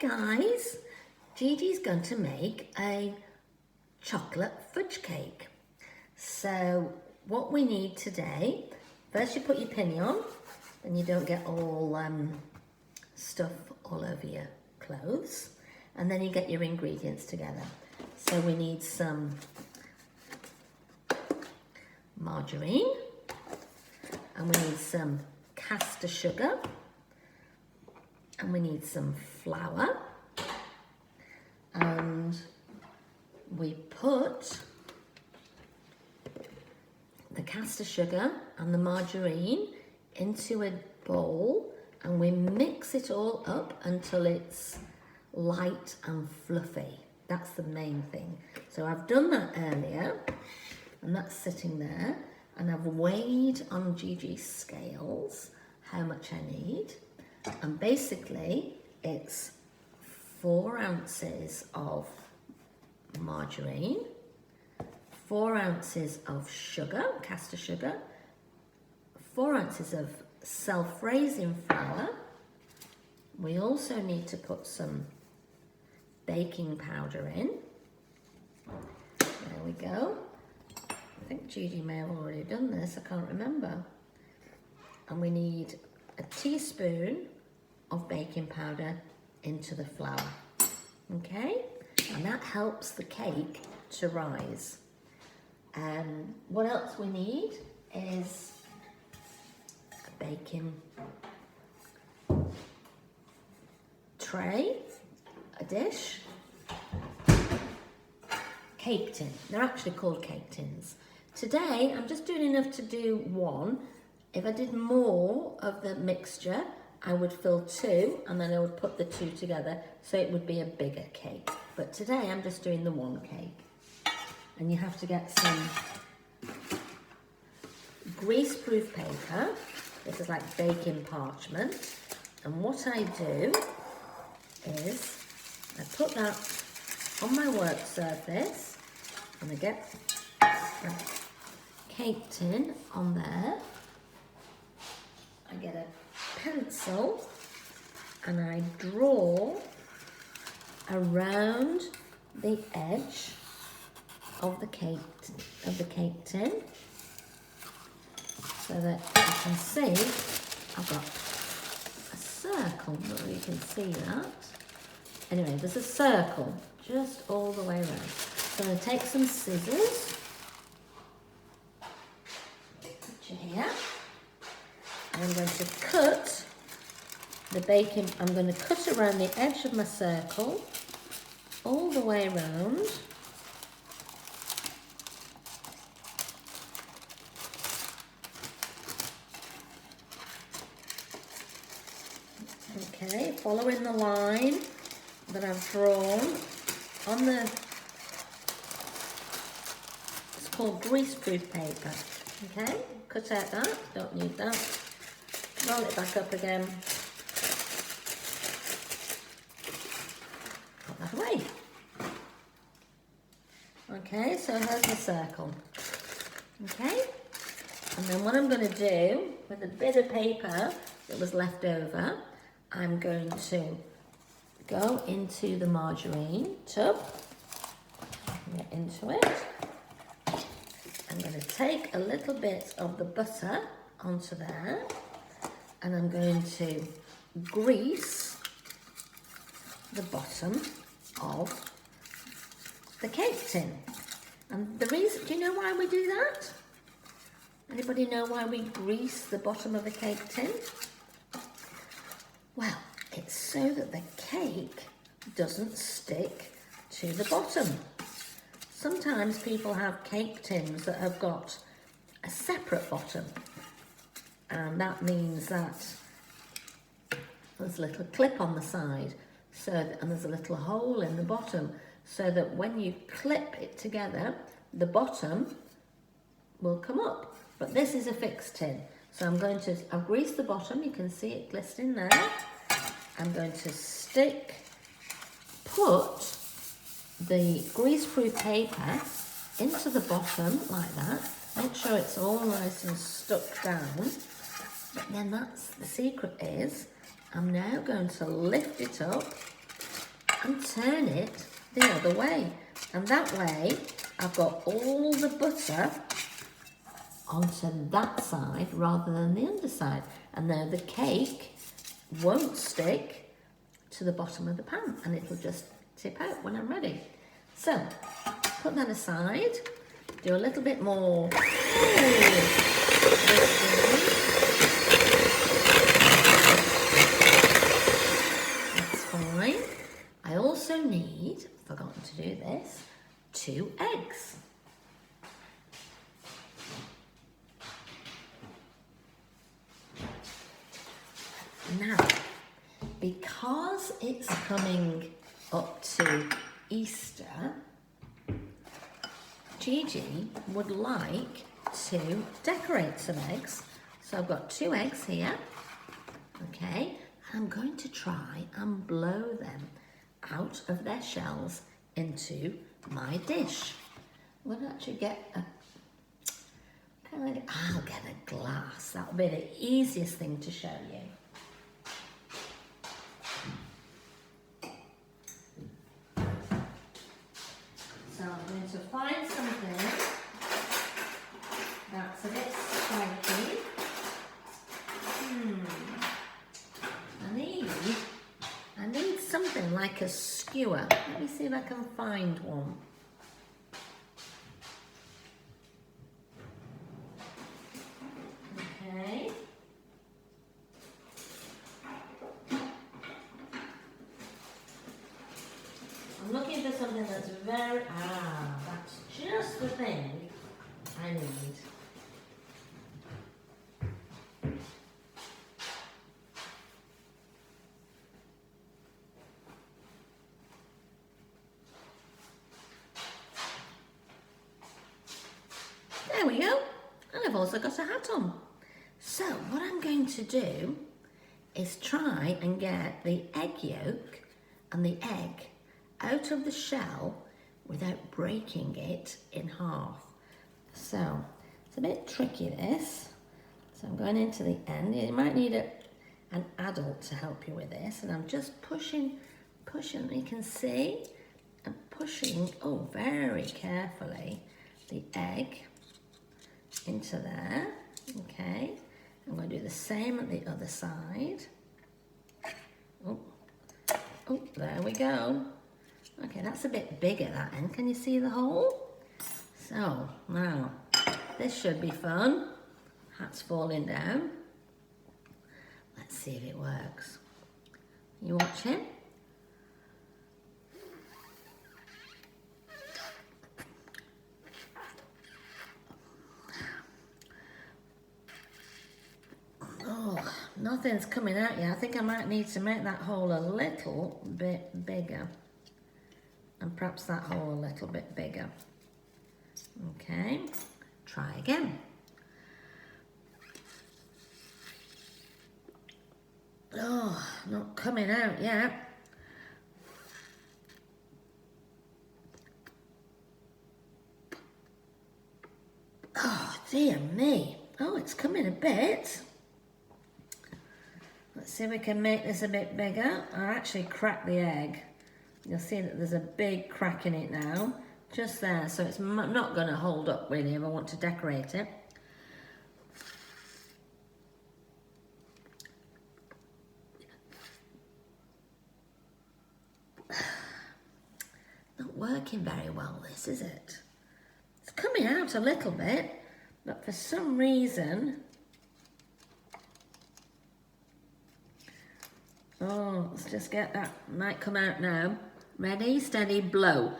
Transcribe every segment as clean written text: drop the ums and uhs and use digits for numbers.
guys, Gigi's going to make a chocolate fudge cake. So what we need today, first you put your pinny on, then you don't get all stuff all over your clothes, and then you get your ingredients together. So we need some margarine, and we need some caster sugar, and we need some flour, and we put the caster sugar and the margarine into a bowl, and we mix it all up until it's light and fluffy. That's the main thing. So I've done that earlier, and that's sitting there, and I've weighed on Gigi's scales how much I need. And basically it's 4 ounces of margarine, 4 ounces of sugar, caster sugar, 4 ounces of self-raising flour. We also need to put some baking powder in. There we go. I think Gigi may have already done this, I can't remember. And we need a teaspoon of baking powder into the flour, okay? And that helps the cake to rise. What else we need is a baking tray, a dish, cake tin. They're actually called cake tins. Today, I'm just doing enough to do one. If I did more of the mixture, I would fill 2, and then I would put the 2 together, so it would be a bigger cake. But today, I'm just doing the 1 cake. And you have to get some grease-proof paper. This is like baking parchment. And what I do is I put that on my work surface, and I get a cake tin on there. I get a pencil and I draw around the edge of the cake tin, so that you can see I've got a circle. I don't know if you can see that. Anyway, there's a circle just all the way around. So I'm going to take some scissors, picture here. I'm going to cut the baking, I'm going to cut around the edge of my circle, all the way around. Okay, following the line that I've drawn on the, it's called greaseproof paper. Okay, cut out that, don't need that. Roll it back up again. Put that away. Okay, so here's the circle. Okay, and then what I'm going to do with a bit of paper that was left over, I'm going to go into the margarine tub, get into it. I'm going to take a little bit of the butter onto there, and I'm going to grease the bottom of the cake tin. And the reason, do you know why we do that? Anybody know why we grease the bottom of the cake tin? Well, it's so that the cake doesn't stick to the bottom. Sometimes people have cake tins that have got a separate bottom, and that means that there's a little clip on the side, and there's a little hole in the bottom, so that when you clip it together, the bottom will come up. But this is a fixed tin, so I've greased the bottom, you can see it glistening there. I'm going to put the greaseproof paper into the bottom like that. Make sure it's all nice and stuck down. But then the secret is, I'm now going to lift it up and turn it the other way. And that way, I've got all the butter onto that side rather than the underside. And now the cake won't stick to the bottom of the pan and it'll just tip out when I'm ready. So, put that aside, do a little bit more. That's fine. I also need, forgotten to do this, 2 eggs. Now, because it's coming up to Easter, Gigi would like to decorate some eggs. So I've got 2 eggs here, okay, and I'm going to try and blow them out of their shells into my dish. I'm going to actually get a, I'll get a glass. That'll be the easiest thing to show you. So I'm going to find something that's a bit spiky. I need something like a skewer. Let me see if I can find one. Okay. I'm looking for something that's very, that's just the thing I need. There we go. And I've also got a hat on. So what I'm going to do is try and get the egg yolk and the egg out of the shell without breaking it in half. So it's a bit tricky, this. So I'm going into the end. You might need an adult to help you with this. And I'm just pushing, you can see, I'm pushing, very carefully, the egg into there, okay. I'm going to do the same at the other side. Oh, there we go. Okay, that's a bit big at that end. Can you see the hole? So, now, this should be fun. Hat's falling down. Let's see if it works. You watching? Nothing's coming out yet. I think I might need to make that hole a little bit bigger. And perhaps that hole a little bit bigger. Okay, try again. Not coming out yet. Oh, dear me. Oh, it's coming a bit. Let's see if we can make this a bit bigger. I'll actually crack the egg. You'll see that there's a big crack in it now, just there, so it's not going to hold up really if I want to decorate it. Not working very well, this, is it? It's coming out a little bit, but for some reason... let's just get that, might come out now. Ready, steady, blow.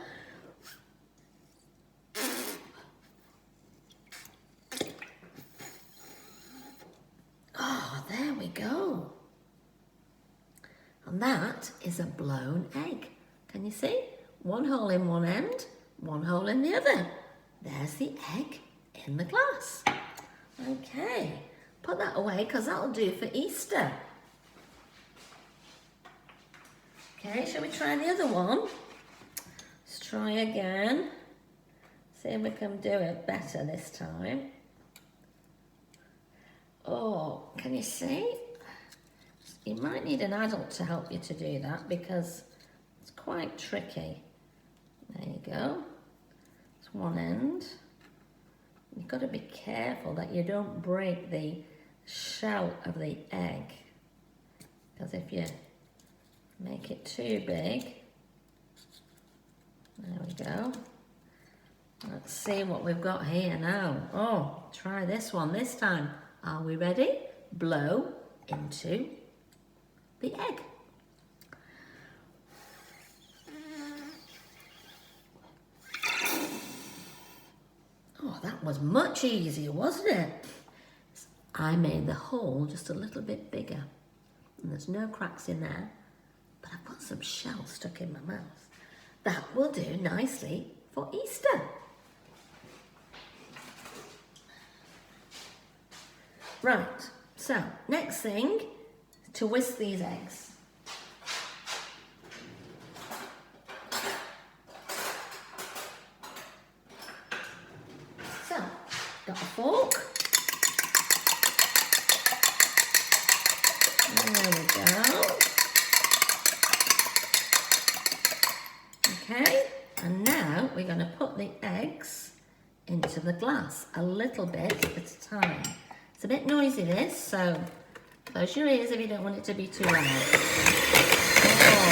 There we go. And that is a blown egg. Can you see? One hole in one end, one hole in the other. There's the egg in the glass. Okay, put that away because that'll do for Easter. Okay, shall we try the other one? Let's try again. See if we can do it better this time. Oh, can you see? You might need an adult to help you to do that because it's quite tricky. There you go. It's one end. You've got to be careful that you don't break the shell of the egg, because if you make it too big, there we go. Let's see what we've got here now. Oh, try this one this time. Are we ready? Blow into the egg. Oh, that was much easier, wasn't it? I made the hole just a little bit bigger, and there's no cracks in there, but I've got some shells stuck in my mouth. That will do nicely for Easter. Right, so next thing, to whisk these eggs. So, got a fork. There we go. Okay, and now we're going to put the eggs into the glass, a little bit at a time. It's a bit noisy this, so close your ears if you don't want it to be too loud. Oh.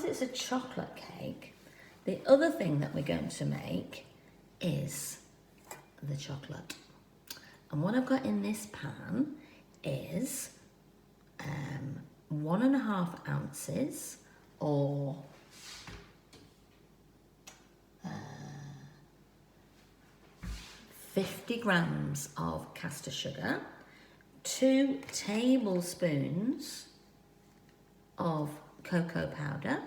It's a chocolate cake, the other thing that we're going to make is the chocolate. And what I've got in this pan is 1.5 ounces or 50 grams of caster sugar, 2 tablespoons of cocoa powder,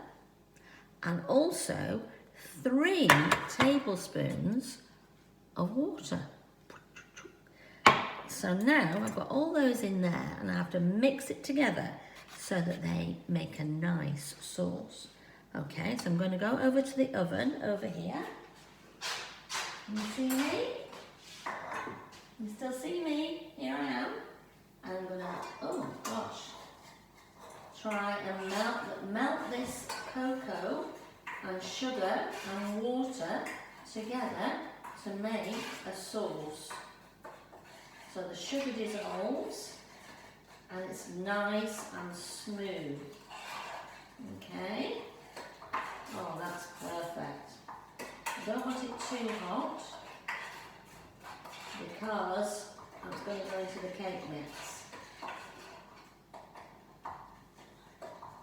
and also 3 tablespoons of water. So now I've got all those in there and I have to mix it together so that they make a nice sauce. Okay, so I'm going to go over to the oven over here. Can you see me? You still see me? Here I am. And I'm going to, oh gosh, try and melt this cocoa and sugar and water together to make a sauce. So the sugar dissolves and it's nice and smooth. Okay. Oh, that's perfect. I don't want it too hot because I'm going to go into the cake mix.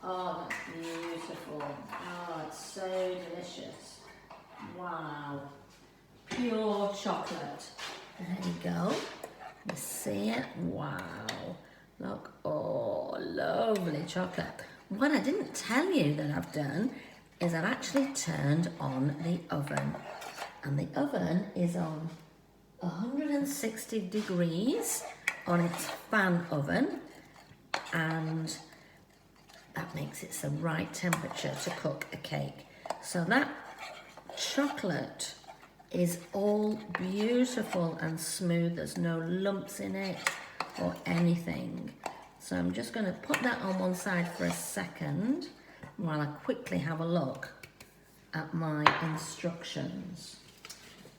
Oh, that's beautiful. Oh, it's so delicious. Wow. Pure chocolate. There you go. You see it? Wow. Look. Oh, lovely chocolate. What I didn't tell you that I've done is I've actually turned on the oven. And the oven is on 160 degrees on its fan oven. And that makes it the right temperature to cook a cake. So that chocolate is all beautiful and smooth. There's no lumps in it or anything. So I'm just going to put that on one side for a second while I quickly have a look at my instructions.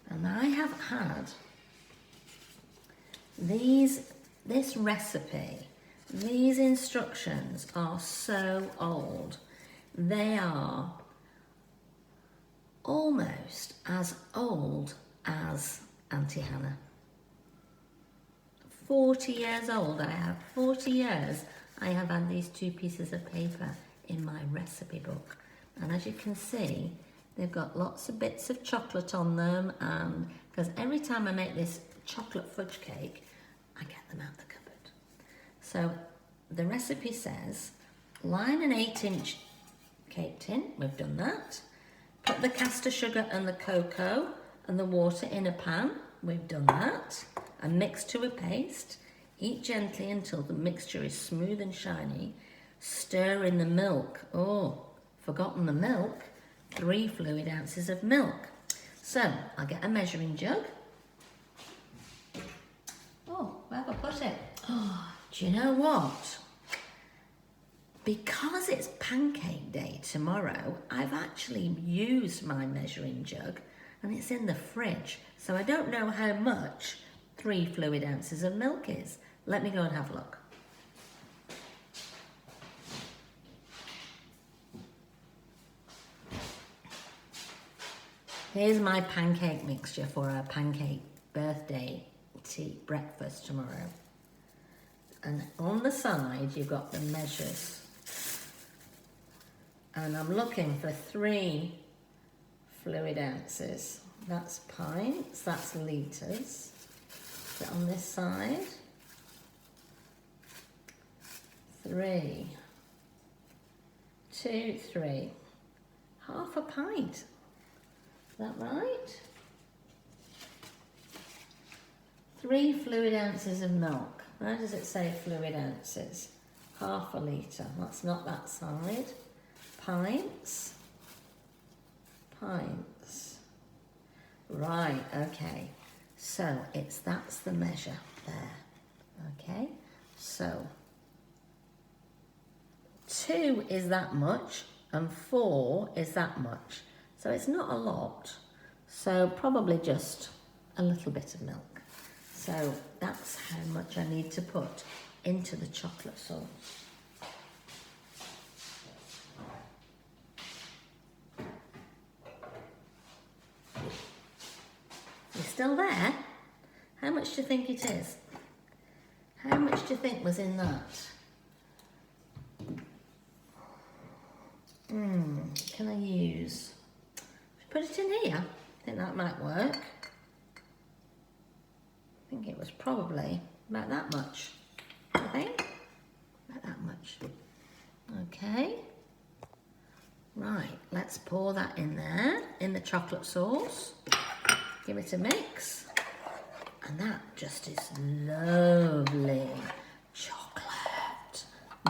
And I have had this recipe. These instructions are so old. They are almost as old as Auntie Hannah. 40 years old. I have 40 years. I have had these 2 pieces of paper in my recipe book. And as you can see, they've got lots of bits of chocolate on them, and because every time I make this chocolate fudge cake, I get them out the cupboard. So the recipe says, line an 8-inch cake tin, we've done that. Put the caster sugar and the cocoa and the water in a pan, we've done that. And mix to a paste. Heat gently until the mixture is smooth and shiny. Stir in the milk. Oh, forgotten the milk. 3 fluid ounces of milk. So, I'll get a measuring jug. Oh, where have I put it? Oh, do you know what? Because it's pancake day tomorrow, I've actually used my measuring jug and it's in the fridge. So I don't know how much 3 fluid ounces of milk is. Let me go and have a look. Here's my pancake mixture for our pancake birthday tea breakfast tomorrow. And on the side, you've got the measures. And I'm looking for 3 fluid ounces. That's pints, that's litres. Is it on this side? 3, 2, 3. Half a pint. Is that right? 3 fluid ounces of milk. Where does it say fluid ounces? Half a litre. That's not that side. Pints. Pints. Right, okay. So that's the measure there. Okay, so 2 is that much and 4 is that much. So it's not a lot. So probably just a little bit of milk. So that's how much I need to put into the chocolate sauce. You still there? How much do you think it is? How much do you think was in that? Can I use? Put it in here. I think that might work. I think it was probably about that much. I think. About that much. Okay. Right, let's pour that in there, in the chocolate sauce. Give it a mix. And that just is lovely. Chocolate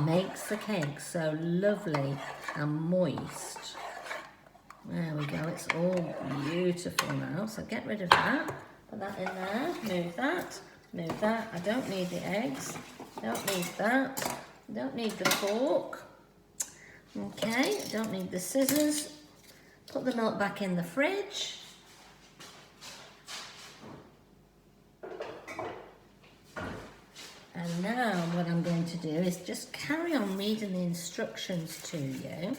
makes the cake so lovely and moist. There we go, it's all beautiful now. So get rid of that. Put that in there, move that, move that. I don't need the eggs, don't need that, don't need the fork. Okay, don't need the scissors. Put the milk back in the fridge. And now what I'm going to do is just carry on reading the instructions to you.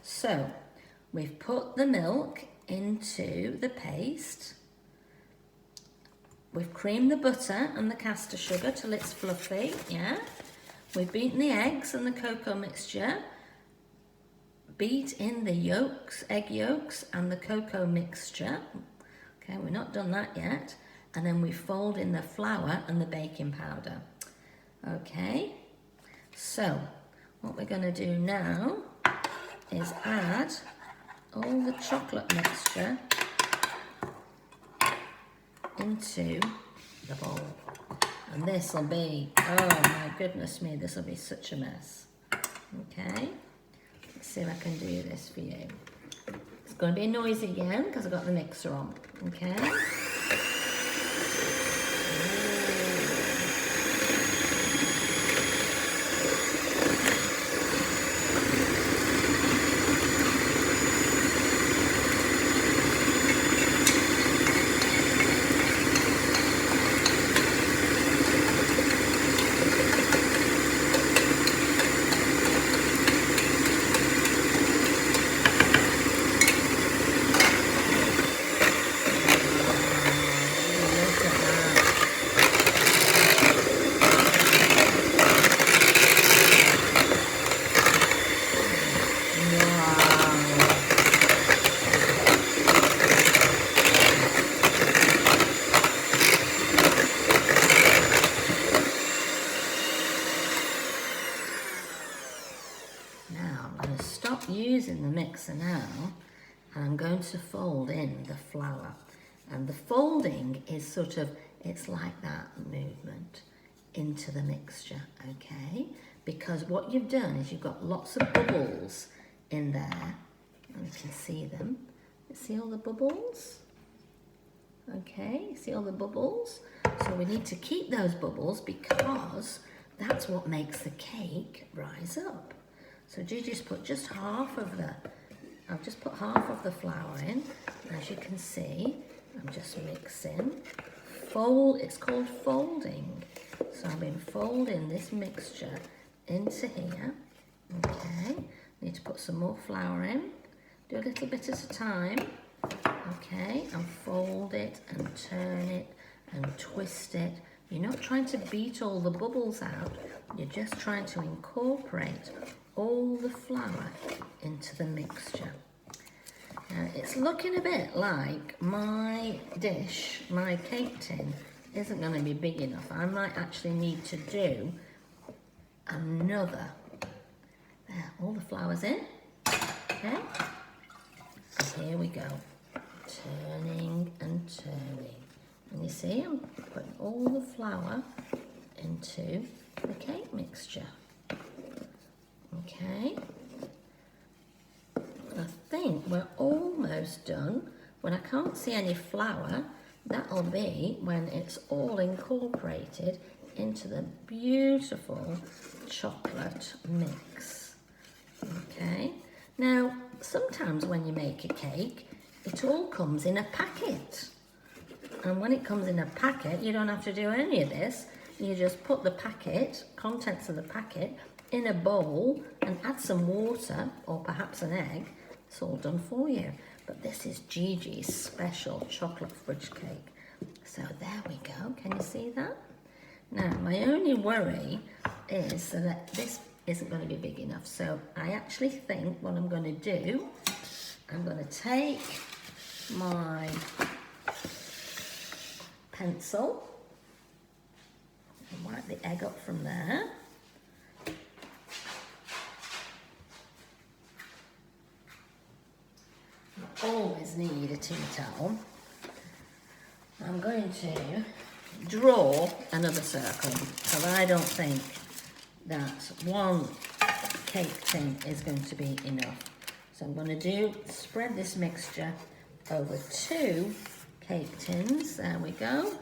So, we've put the milk into the paste. We've creamed the butter and the caster sugar till it's fluffy, yeah? We've beaten the eggs and the cocoa mixture. Beat in the yolks, egg yolks and the cocoa mixture. Okay, we're not done that yet. And then we fold in the flour and the baking powder. Okay, so what we're going to do now is add all the chocolate mixture into the bowl. And this will be, oh my goodness me, this will be such a mess. Okay, let's see if I can do this for you. It's going to be noisy again because I've got the mixer on. Okay. mixer now, and I'm going to fold in the flour. And the folding is sort of, it's like that movement into the mixture, okay? Because what you've done is you've got lots of bubbles in there, and you can see them. You see all the bubbles? Okay, see all the bubbles? So we need to keep those bubbles because that's what makes the cake rise up. So Gigi's put just half of the, I've just put half of the flour in. As you can see, I'm just mixing. It's called folding. So I've been folding this mixture into here. Okay, need to put some more flour in. Do a little bit at a time. Okay, and fold it and turn it and twist it. You're not trying to beat all the bubbles out. You're just trying to incorporate all the flour into the mixture. Now, it's looking a bit like my dish, my cake tin, isn't going to be big enough. I might actually need to do another. There, all the flour's in. Okay. And here we go. Turning and turning. And you see, I'm putting all the flour into the cake mixture. Okay. I think we're almost done. When I can't see any flour, that'll be when it's all incorporated into the beautiful chocolate mix. Okay. Now, sometimes when you make a cake, it all comes in a packet. And when it comes in a packet, you don't have to do any of this. You just put the packet, contents of the packet, in a bowl and add some water or perhaps an egg. It's all done for you. But this is Gigi's special chocolate fudge cake. So there we go. Can you see that? Now, my only worry is that this isn't going to be big enough. So I actually think what I'm going to do, I'm going to take my pencil and wipe the egg up from there. You always need a tea towel. I'm going to draw another circle because I don't think that one cake tin is going to be enough. So I'm going to spread this mixture over 2 cake tins. There we go.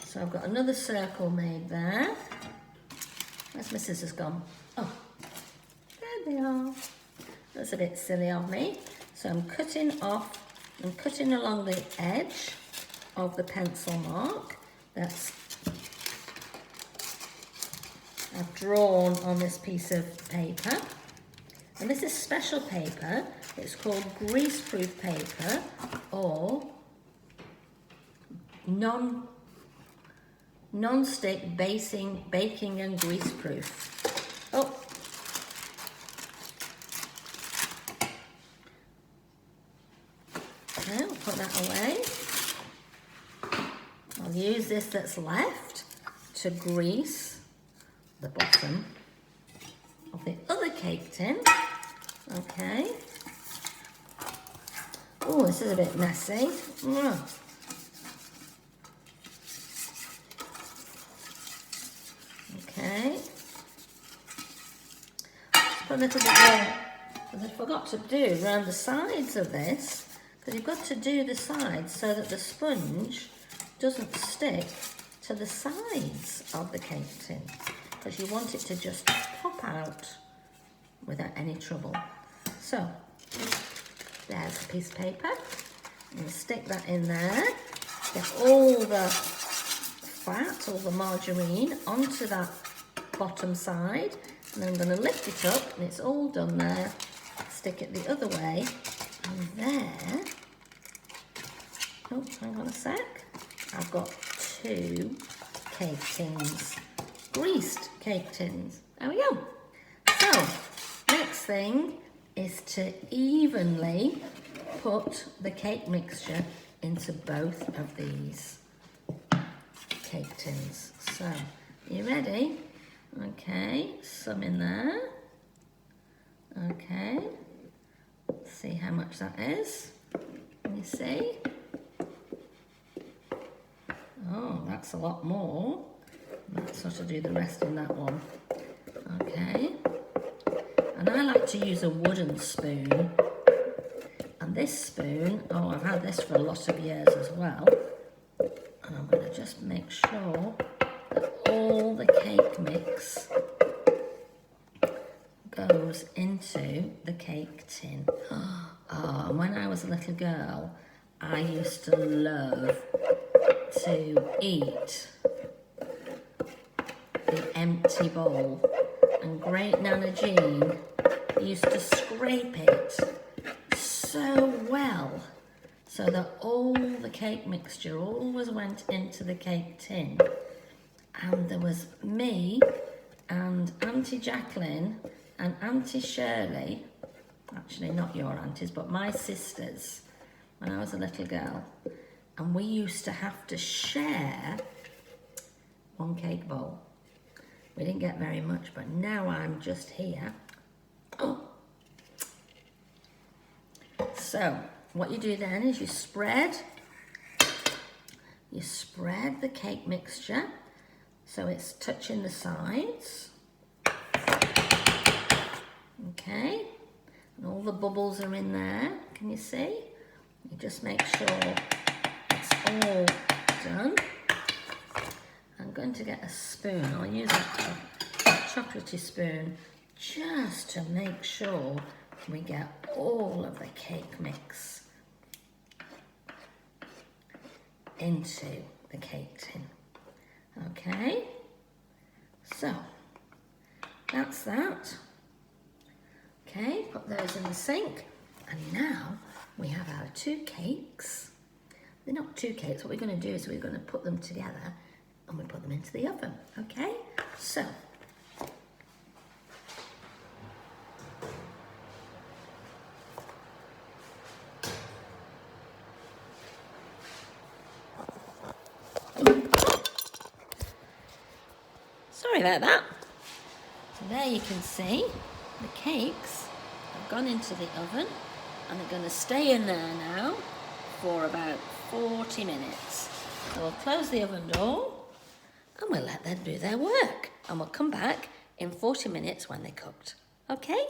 So I've got another circle made there. Where's my scissors gone? Oh, there they are. That's a bit silly of me. So I'm cutting along the edge of the pencil mark that's I've drawn on this piece of paper. And this is special paper. It's called greaseproof paper or non-stick baking and greaseproof. Oh. Okay, I'll put that away. I'll use this that's left to grease the bottom of the other cake tin. Okay. Oh, this is a bit messy. Okay. Just put a little bit more, because I forgot to do around the sides of this, because you've got to do the sides so that the sponge doesn't stick to the sides of the cake tin, because you want it to just pop out without any trouble. So, there's a piece of paper. I'm going to stick that in there. Get all the fat, all the margarine onto that bottom side. And then I'm going to lift it up, and it's all done there. Stick it the other way. And there, oh, hang on a sec. I've got 2 cake tins, greased cake tins. There we go. So, next thing is to evenly put the cake mixture into both of these cake tins. So, you ready? Okay, some in there. Okay, see how much that is. Can you see? Oh, that's a lot more. Let's sort of do the rest in that one. Okay. And I like to use a wooden spoon. And this spoon, oh, I've had this for a lot of years as well. And I'm going to just make sure that all the cake mix goes into the cake tin. Oh, when I was a little girl, I used to love to eat the empty bowl, and great Nana Jean used to scrape it so well so that all the cake mixture always went into the cake tin. And there was me and Auntie Jacqueline and Auntie Shirley, actually not your aunties, but my sisters, when I was a little girl, and we used to have to share one cake bowl. We didn't get very much, but now I'm just here. Oh. So what you do then is you spread the cake mixture so it's touching the sides. Okay, and all the bubbles are in there. Can you see? You just make sure it's all done. I'm going to get a spoon. I'll use a chocolatey spoon just to make sure we get all of the cake mix into the cake tin. Okay, so that's that. Okay, put those in the sink, and now we have our two cakes. They're not two cakes. What we're going to do is we're going to put them together and we put them into the oven. Okay, so sorry about that. So there you can see the cakes have gone into the oven and they're going to stay in there now for about 40 minutes. So we'll close the oven door and we'll let them do their work, and we'll come back in 40 minutes when they're cooked. Okay?